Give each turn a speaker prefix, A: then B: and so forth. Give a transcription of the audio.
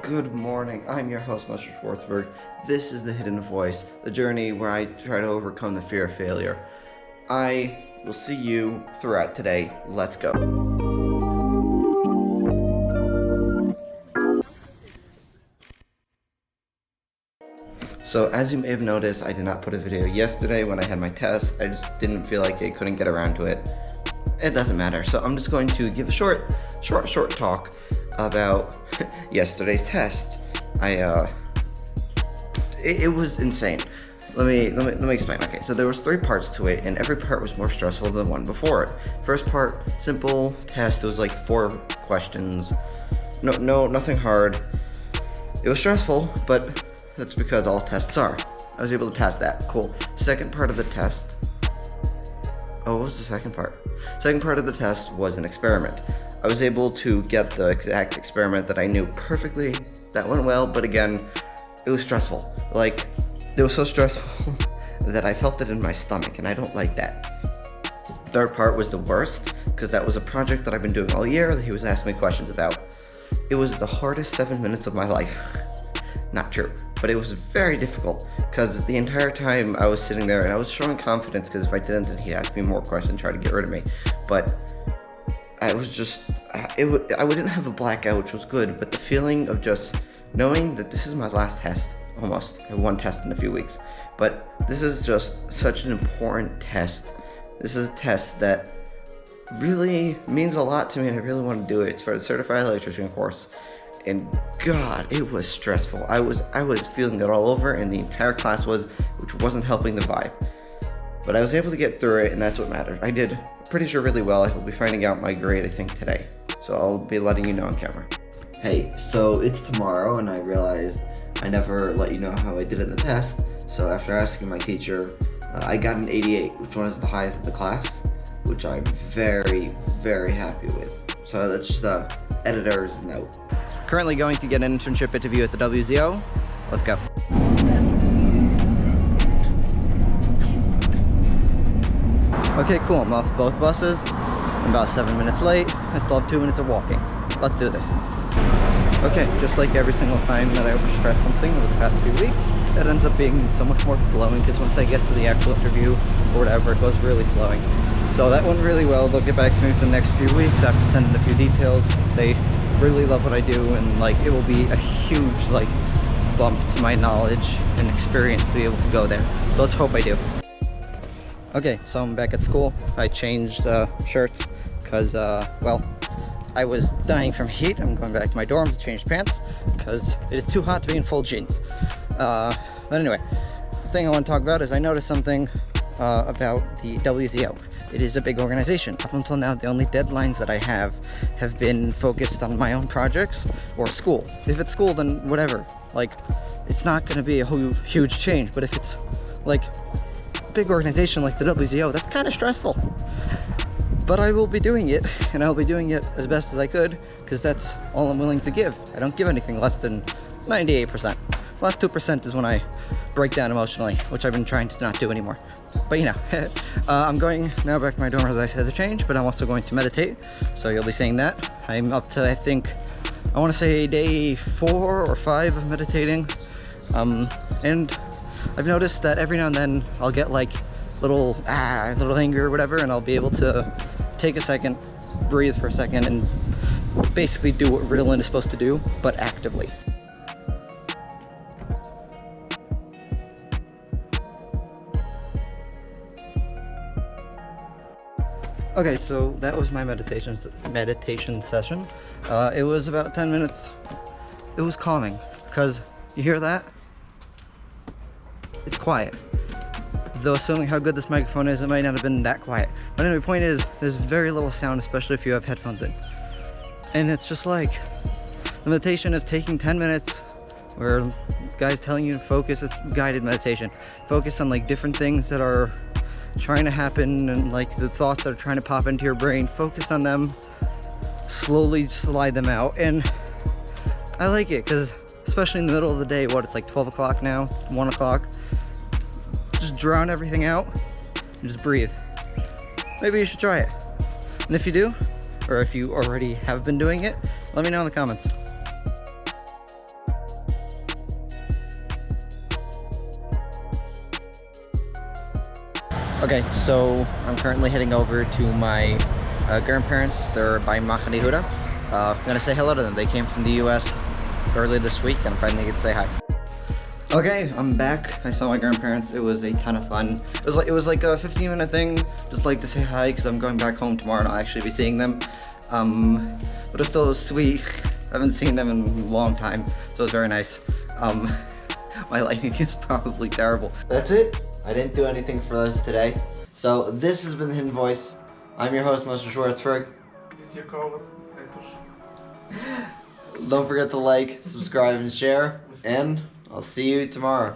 A: Good morning, I'm your host, Mr. Schwartzberg. This is The Hidden Voice, the journey where I try to overcome the fear of failure. I will see you throughout today. Let's go. So as you may have noticed, I did not put a video yesterday when I had my test. I just didn't feel like I couldn't get around to it. It doesn't matter. So I'm just going to give a short talk about yesterday's test. It was insane. Let me explain. Okay, so there was 3 parts to it, and every part was more stressful than the one before it. First part, simple test. It was like 4 questions. No, nothing hard. It was stressful, but that's because all tests are. I was able to pass that. Cool. Second part of the test. Oh, what was the second part? Second part of the test was an experiment. I was able to get the exact experiment that I knew perfectly. That went well, but again, it was stressful. Like, it was so stressful that I felt it in my stomach, and I don't like that. Third part was the worst, because that was a project that I've been doing all year that he was asking me questions about. It was the hardest 7 minutes of my life. Not true, but it was very difficult, because the entire time I was sitting there and I was showing confidence, because if I didn't, then he'd ask me more questions, try to get rid of me. But I was just, I wouldn't have a blackout, which was good, but the feeling of just knowing that this is my last test, almost. I have 1 test in a few weeks, but this is just such an important test. This is a test that really means a lot to me, and I really want to do it. It's for the certified electrician course, and God, it was stressful. I was feeling it all over, and the entire class was, which wasn't helping the vibe. But I was able to get through it, and that's what mattered. I did pretty sure really well. I will be finding out my grade, I think, today. So I'll be letting you know on camera. Hey, so it's tomorrow, and I realized I never let you know how I did in the test. So after asking my teacher, I got an 88, which was the highest of the class, which I'm very, very happy with. So that's just the editor's note. Currently going to get an internship interview at the WZO. Let's go. Okay, cool. I'm off both buses. I'm about 7 minutes late. I still have 2 minutes of walking. Let's do this. Okay, just like every single time that I overstress something over the past few weeks, it ends up being so much more flowing, because once I get to the actual interview or whatever, it goes really flowing. So that went really well. They'll get back to me for the next few weeks. I have to send in a few details. They really love what I do, and like it will be a huge like bump to my knowledge and experience to be able to go there. So let's hope I do. Okay, so I'm back at school. I changed shirts because, well, I was dying from heat. I'm going back to my dorm to change pants because it is too hot to be in full jeans. But anyway, the thing I want to talk about is I noticed something about the WZO. It is a big organization. Up until now, the only deadlines that I have been focused on my own projects or school. If it's school, then whatever. Like, it's not going to be a huge change, but if it's like big organization like the WZO, that's kind of stressful. But I will be doing it, and I'll be doing it as best as I could, because that's all I'm willing to give. I don't give anything less than 98%. Last 2% is when I break down emotionally, which I've been trying to not do anymore. But you know, I'm going now back to my dorm as I said to change, but I'm also going to meditate, so you'll be seeing that. I'm up to, I think, I want to say day 4 or 5 of meditating, and I've noticed that every now and then I'll get like little angry or whatever, and I'll be able to take a second, breathe for a second, and basically do what Ritalin is supposed to do, but actively. Okay, so that was my meditation session. It was about 10 minutes. It was calming, because you hear that? It's quiet. Though assuming how good this microphone is, it might not have been that quiet. But anyway, the point is, there's very little sound, especially if you have headphones in. And it's just like, the meditation is taking 10 minutes, where the guy's telling you to focus. It's guided meditation. Focus on like different things that are trying to happen, and like the thoughts that are trying to pop into your brain. Focus on them, slowly slide them out. And I like it, because especially in the middle of the day, it's like 12 o'clock now, 1 o'clock. Just drown everything out and just breathe. Maybe you should try it. And if you do, or if you already have been doing it, let me know in the comments. Okay, so I'm currently heading over to my grandparents. They're by Machane Huda. I'm gonna say hello to them. They came from the US early this week and finally get to say hi. Okay, I'm back. I saw my grandparents. It was a ton of fun. It was like a 15-minute thing, just like to say hi because I'm going back home tomorrow and I'll actually be seeing them. But it's still sweet. I haven't seen them in a long time, so it's very nice. My lighting is probably terrible. That's it. I didn't do anything for us today. So this has been The Hidden Voice. I'm your host, Mr. Schwartzberg.
B: This is your co-host,
A: Don't forget to like, subscribe, and share. And I'll see you tomorrow.